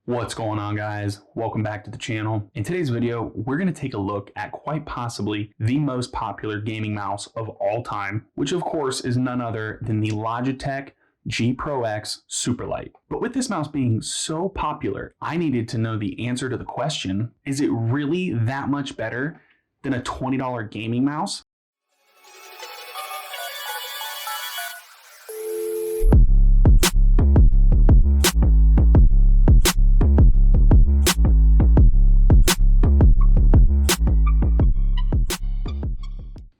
What's going on, guys? Welcome back to the channel. In today's video, we're going to take a look at quite possibly the most popular gaming mouse of all time, which of course is none other than the Logitech G Pro X Superlight. But with this mouse being so popular, I needed to know the answer to the question, is it really that much better than a $20 gaming mouse?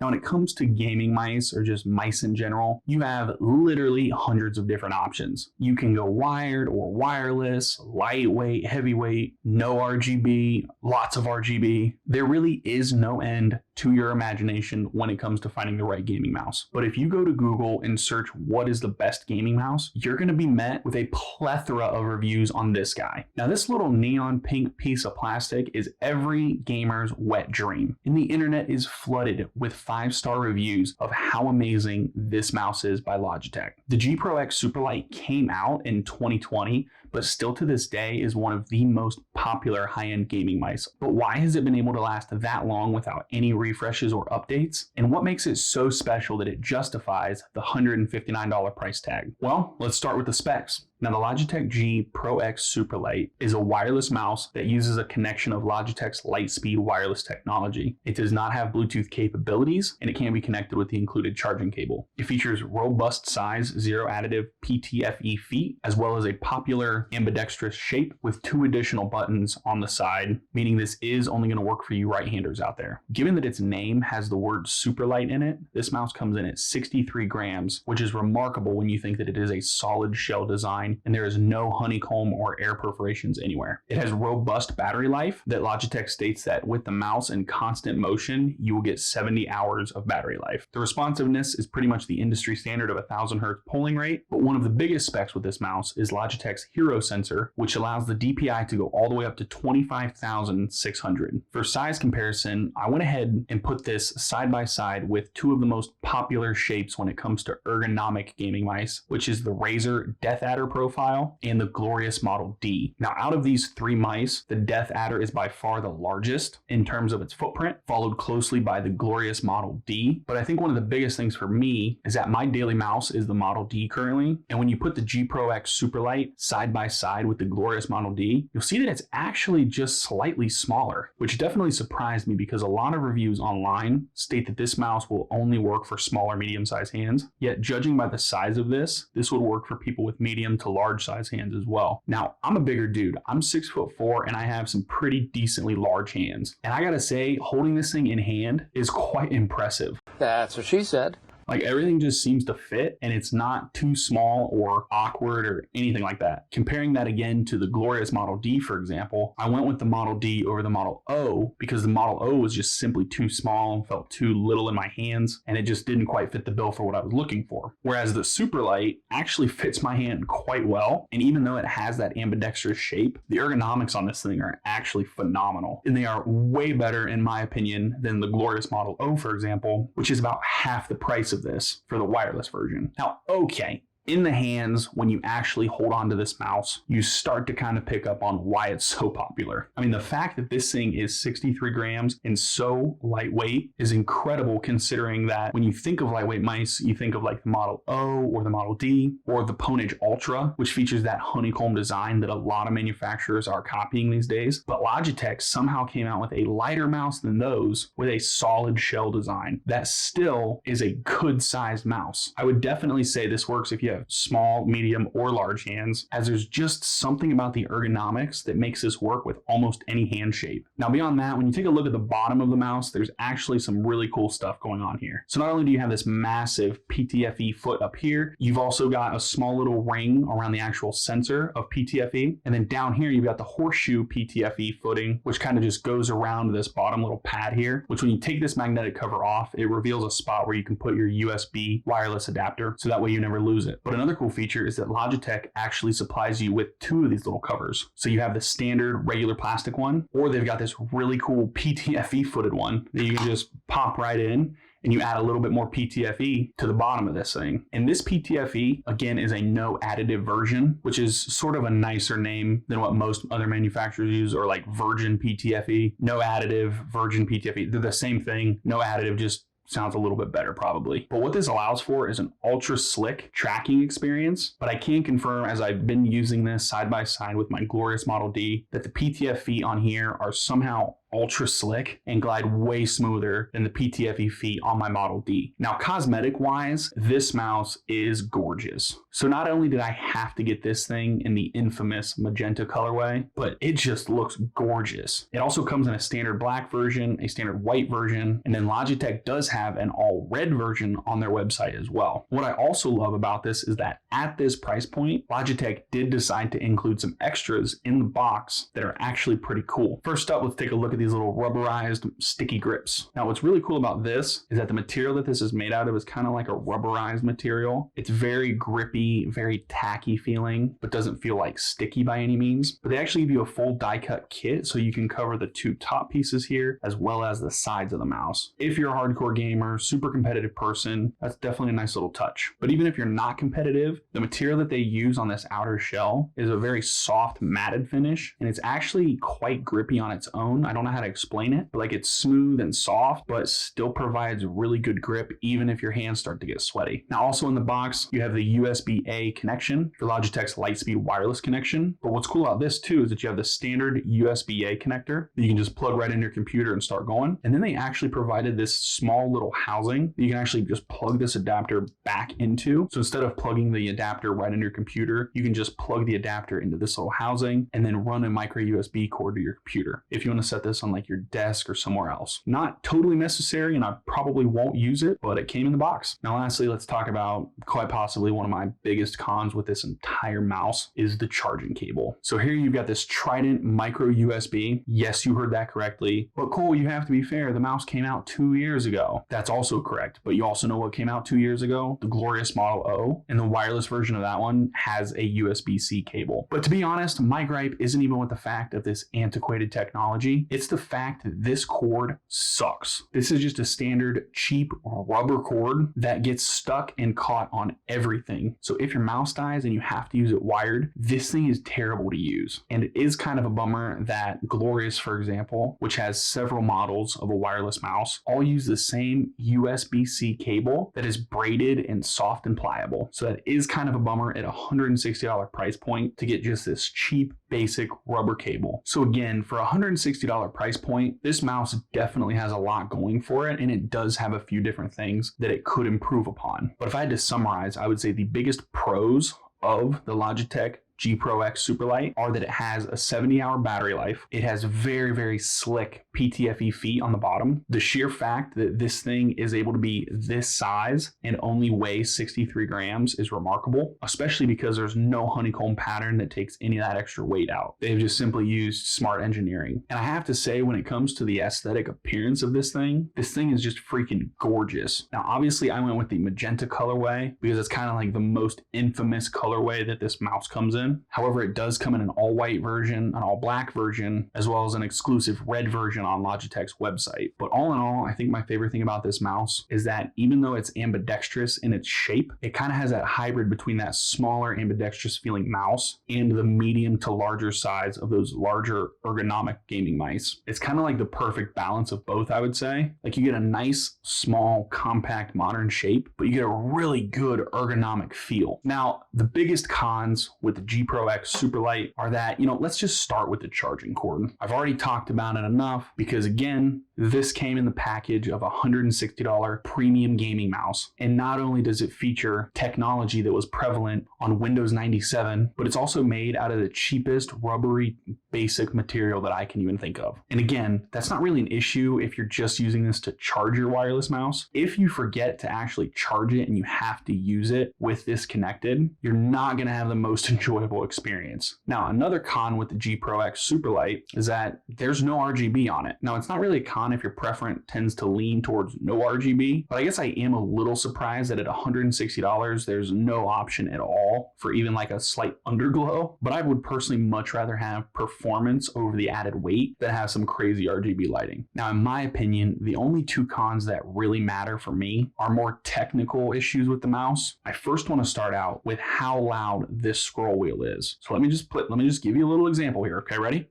Now, when it comes to gaming mice or just mice in general, you have literally hundreds of different options. You can go wired or wireless, lightweight, heavyweight, no RGB, lots of RGB. There really is no end to your imagination when it comes to finding the right gaming mouse. But if you go to Google and search what is the best gaming mouse, you're going to be met with a plethora of reviews on this guy. Now, this little neon pink piece of plastic is every gamer's wet dream, and the internet is flooded with 5-star reviews of how amazing this mouse is by Logitech. The G Pro X Superlight came out in 2020, but still to this day is one of the most popular high-end gaming mice. But why has it been able to last that long without any refreshes or updates? And what makes it so special that it justifies the $159 price tag? Well, let's start with the specs. Now, the Logitech G Pro X Superlight is a wireless mouse that uses a connection of Logitech's Lightspeed wireless technology. It does not have Bluetooth capabilities, and it can be connected with the included charging cable. It features robust size, zero additive PTFE feet, as well as a popular ambidextrous shape with 2 additional buttons on the side, meaning this is only going to work for you right-handers out there. Given that its name has the word Superlight in it, this mouse comes in at 63 grams, which is remarkable when you think that it is a solid shell design and there is no honeycomb or air perforations anywhere. It has robust battery life that Logitech states that with the mouse in constant motion, you will get 70 hours of battery life. The responsiveness is pretty much the industry standard of 1000 Hz polling rate, but one of the biggest specs with this mouse is Logitech's Hero sensor, which allows the DPI to go all the way up to 25,600. For size comparison, I went ahead and put this side by side with 2 of the most popular shapes when it comes to ergonomic gaming mice, which is the Razer Death Adder profile and the Glorious Model D. Now, out of these 3 mice, the Death Adder is by far the largest in terms of its footprint, followed closely by the Glorious Model D. But I think one of the biggest things for me is that my daily mouse is the Model D currently, and when you put the G Pro X Superlight side by side with the Glorious Model D, you'll see that it's actually just slightly smaller, which definitely surprised me because a lot of reviews online state that this mouse will only work for smaller medium-sized hands. Yet, judging by the size of this would work for people with medium to large size hands as well. Now, I'm a bigger dude. I'm 6'4" and I have some pretty decently large hands. And I gotta say, holding this thing in hand is quite impressive. That's what she said. Like, everything just seems to fit and it's not too small or awkward or anything like that. Comparing that again to the Glorious Model D, for example, I went with the Model D over the Model O because the Model O was just simply too small and felt too little in my hands, and it just didn't quite fit the bill for what I was looking for. Whereas the Superlight actually fits my hand quite well, and even though it has that ambidextrous shape, the ergonomics on this thing are actually phenomenal. And they are way better, in my opinion, than the Glorious Model O, for example, which is about half the price of this for the wireless version. Now, okay, in the hands, when you actually hold on to this mouse, you start to kind of pick up on why it's so popular. I mean, the fact that this thing is 63 grams and so lightweight is incredible, considering that when you think of lightweight mice, you think of like the Model O or the Model D or the Ponage Ultra, which features that honeycomb design that a lot of manufacturers are copying these days. But Logitech somehow came out with a lighter mouse than those with a solid shell design that still is a good sized mouse. I would definitely say this works if you have small, medium, or large hands, as there's just something about the ergonomics that makes this work with almost any hand shape. Now, beyond that, when you take a look at the bottom of the mouse, there's actually some really cool stuff going on here. So not only do you have this massive PTFE foot up here, you've also got a small little ring around the actual sensor of PTFE. And then down here, you've got the horseshoe PTFE footing, which kind of just goes around this bottom little pad here, which when you take this magnetic cover off, it reveals a spot where you can put your USB wireless adapter, so that way you never lose it. But another cool feature is that Logitech actually supplies you with 2 of these little covers. So you have the standard regular plastic one, or they've got this really cool PTFE footed one that you can just pop right in and you add a little bit more PTFE to the bottom of this thing. And this PTFE, again, is a no additive version, which is sort of a nicer name than what most other manufacturers use, or like virgin PTFE. No additive, virgin PTFE. They're the same thing. No additive, just sounds a little bit better probably. But what this allows for is an ultra slick tracking experience. But I can confirm, as I've been using this side by side with my glorious Model D, that the PTF feet on here are somehow ultra slick and glide way smoother than the PTFE feet on my Model D. Now, cosmetic wise, this mouse is gorgeous. So not only did I have to get this thing in the infamous magenta colorway, but it just looks gorgeous. It also comes in a standard black version, a standard white version, and then Logitech does have an all red version on their website as well. What I also love about this is that at this price point, Logitech did decide to include some extras in the box that are actually pretty cool. First up, let's take a look at these little rubberized sticky grips. Now, what's really cool about this is that the material that this is made out of is kind of like a rubberized material. It's very grippy, very tacky feeling, but doesn't feel like sticky by any means. But they actually give you a full die cut kit, so you can cover the two top pieces here as well as the sides of the mouse. If you're a hardcore gamer, super competitive person, that's definitely a nice little touch. But even if you're not competitive, the material that they use on this outer shell is a very soft matted finish, and it's actually quite grippy on its own. I don't know how to explain it, but like, it's smooth and soft, but still provides really good grip even if your hands start to get sweaty. Now, also in the box, you have the USB-A connection for Logitech's Lightspeed wireless connection. But what's cool about this too is that you have the standard USB-A connector that you can just plug right in your computer and start going. And then they actually provided this small little housing that you can actually just plug this adapter back into. So instead of plugging the adapter right in your computer, you can just plug the adapter into this little housing and then run a micro USB cord to your computer if you want to set this on like your desk or somewhere else. Not totally necessary, and I probably won't use it, but it came in the box. Now, lastly, let's talk about quite possibly one of my biggest cons with this entire mouse is the charging cable. So here you've got this Trident micro USB. Yes, you heard that correctly. But Cole, you have to be fair. The mouse came out 2 years ago. That's also correct. But you also know what came out 2 years ago? The glorious Model O. And the wireless version of that one has a USB-C cable. But to be honest, my gripe isn't even with the fact of this antiquated technology. It's the fact that this cord sucks. This is just a standard cheap rubber cord that gets stuck and caught on everything. So if your mouse dies and you have to use it wired, this thing is terrible to use. And it is kind of a bummer that Glorious, for example, which has several models of a wireless mouse, all use the same USB-C cable that is braided and soft and pliable. So that is kind of a bummer at a $160 price point to get just this cheap, basic rubber cable. So again, for a $160 price point, this mouse definitely has a lot going for it, and it does have a few different things that it could improve upon. But if I had to summarize, I would say the biggest pros of the Logitech G Pro X Superlight are that it has a 70-hour battery life. It has very, very slick PTFE feet on the bottom. The sheer fact that this thing is able to be this size and only weigh 63 grams is remarkable, especially because there's no honeycomb pattern that takes any of that extra weight out. They've just simply used smart engineering. And I have to say, when it comes to the aesthetic appearance of this thing is just freaking gorgeous. Now, obviously, I went with the magenta colorway because it's kind of like the most infamous colorway that this mouse comes in. However, it does come in an all-white version, an all-black version, as well as an exclusive red version on Logitech's website. But all in all, I think my favorite thing about this mouse is that even though it's ambidextrous in its shape, it kind of has that hybrid between that smaller ambidextrous feeling mouse and the medium to larger size of those larger ergonomic gaming mice. It's kind of like the perfect balance of both, I would say. Like, you get a nice, small, compact, modern shape, but you get a really good ergonomic feel. Now, the biggest cons with the G Pro X Superlight are that, let's just start with the charging cord. I've already talked about it enough because, again, this came in the package of a $160 premium gaming mouse. And not only does it feature technology that was prevalent on Windows 97, but it's also made out of the cheapest rubbery basic material that I can even think of. And again, that's not really an issue if you're just using this to charge your wireless mouse. If you forget to actually charge it and you have to use it with this connected, you're not going to have the most enjoyable enjoyable experience. Now, another con with the G Pro X Superlight is that there's no RGB on it. Now, it's not really a con if your preference tends to lean towards no RGB, but I guess I am a little surprised that at $160, there's no option at all for even like a slight underglow. But I would personally much rather have performance over the added weight than have some crazy RGB lighting. Now, in my opinion, the only two cons that really matter for me are more technical issues with the mouse. I first want to start out with how loud this scroll wheel is. So let me just give you a little example here. Okay, ready?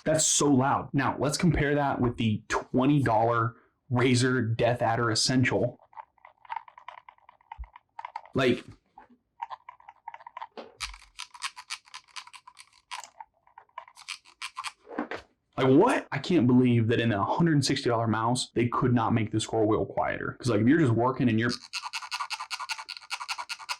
That's so loud. Now, let's compare that with the $20 Razer Death Adder Essential. Like what? I can't believe that in a $160 mouse, they could not make the scroll wheel quieter. Because like if you're just working and you're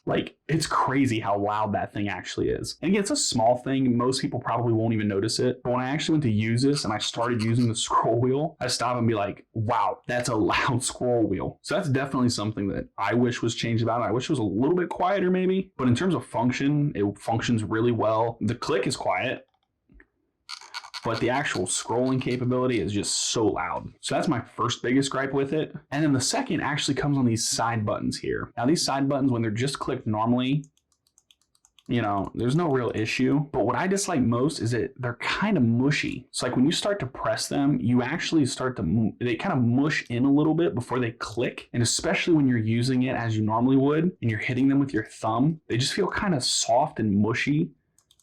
like, it's crazy how loud that thing actually is. And again, it's a small thing. Most people probably won't even notice it. But when I actually went to use this and I started using the scroll wheel, I stopped and be like, wow, that's a loud scroll wheel. So that's definitely something that I wish was changed about it. I wish it was a little bit quieter maybe. But in terms of function, it functions really well. The click is quiet, but the actual scrolling capability is just so loud. So that's my first biggest gripe with it. And then the second actually comes on these side buttons here. Now these side buttons, when they're just clicked normally, you know, there's no real issue. But what I dislike most is that they're kind of mushy. It's like when you start to press them, you actually start to, they kind of mush in a little bit before they click. And especially when you're using it as you normally would and you're hitting them with your thumb, they just feel kind of soft and mushy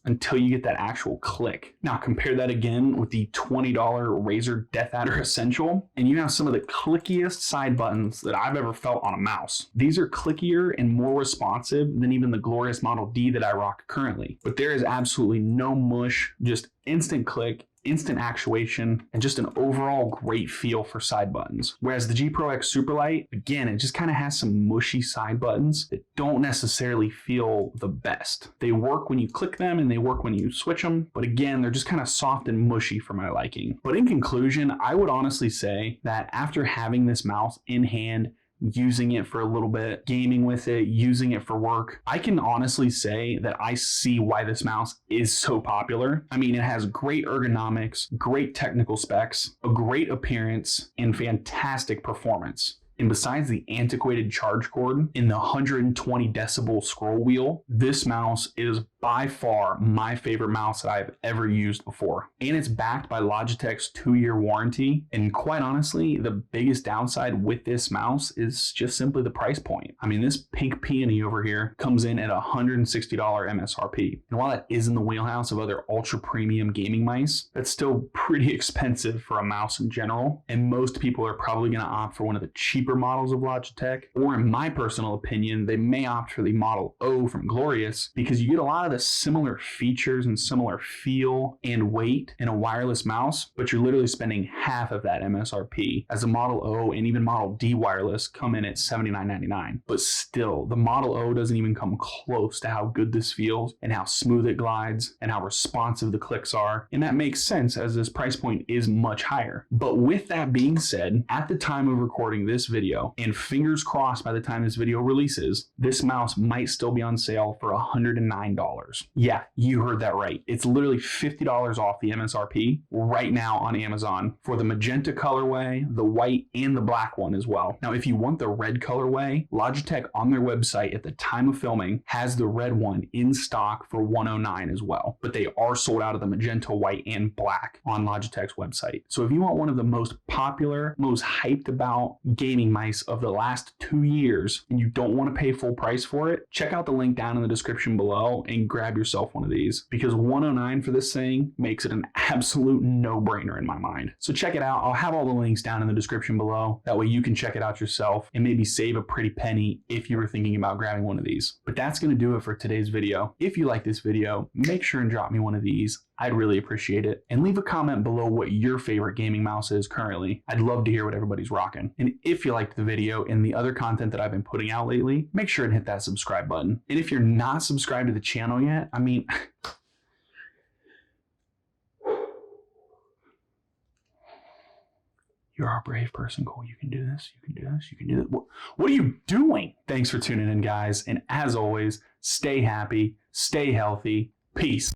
until you get that actual click. Now compare that again with the $20 Razer Death Adder Essential, and you have some of the clickiest side buttons that I've ever felt on a mouse. These are clickier and more responsive than even the glorious Model D that I rock currently. But there is absolutely no mush, just instant click, instant actuation, and just an overall great feel for side buttons. Whereas the G Pro X Superlight, again, it just kind of has some mushy side buttons that don't necessarily feel the best. They work when you click them and they work when you switch them, but again, they're just kind of soft and mushy for my liking. But in conclusion, I would honestly say that after having this mouse in hand, using it for a little bit, gaming with it, using it for work, I can honestly say that I see why this mouse is so popular. I mean, it has great ergonomics, great technical specs, a great appearance, and fantastic performance. And besides the antiquated charge cord in the 120 decibel scroll wheel, this mouse is by far my favorite mouse that I've ever used before. And it's backed by Logitech's 2-year warranty. And quite honestly, the biggest downside with this mouse is just simply the price point. I mean, this pink peony over here comes in at $160 MSRP. And while that is in the wheelhouse of other ultra premium gaming mice, that's still pretty expensive for a mouse in general. And most people are probably going to opt for one of the cheaper models of Logitech, or in my personal opinion, they may opt for the Model O from Glorious because you get a lot of the similar features and similar feel and weight in a wireless mouse, but you're literally spending half of that MSRP, as the Model O and even Model D wireless come in at $79.99. But still, the Model O doesn't even come close to how good this feels and how smooth it glides and how responsive the clicks are. And that makes sense as this price point is much higher. But with that being said, at the time of recording this video, and fingers crossed by the time this video releases, this mouse might still be on sale for $109. Yeah, you heard that right. It's literally $50 off the MSRP right now on Amazon for the magenta colorway, the white, and the black one as well. Now, if you want the red colorway, Logitech on their website at the time of filming has the red one in stock for $109 as well. But they are sold out of the magenta, white, and black on Logitech's website. So if you want one of the most popular, most hyped about gaming mice of the last 2 years and you don't want to pay full price for it, check out the link down in the description below and grab yourself one of these, because $109 for this thing makes it an absolute no-brainer in my mind. So check it out. I'll have all the links down in the description below. That way you can check it out yourself and maybe save a pretty penny if you were thinking about grabbing one of these. But that's going to do it for today's video. If you like this video, make sure and drop me one of these. I'd really appreciate it. And leave a comment below what your favorite gaming mouse is currently. I'd love to hear what everybody's rocking. And if you liked the video and the other content that I've been putting out lately, make sure and hit that subscribe button. And if you're not subscribed to the channel yet, I mean, you're a brave person, Cole. You can do this. You can do do this. You can do that. What are you doing? Thanks for tuning in, guys. And as always, stay happy, stay healthy. Peace.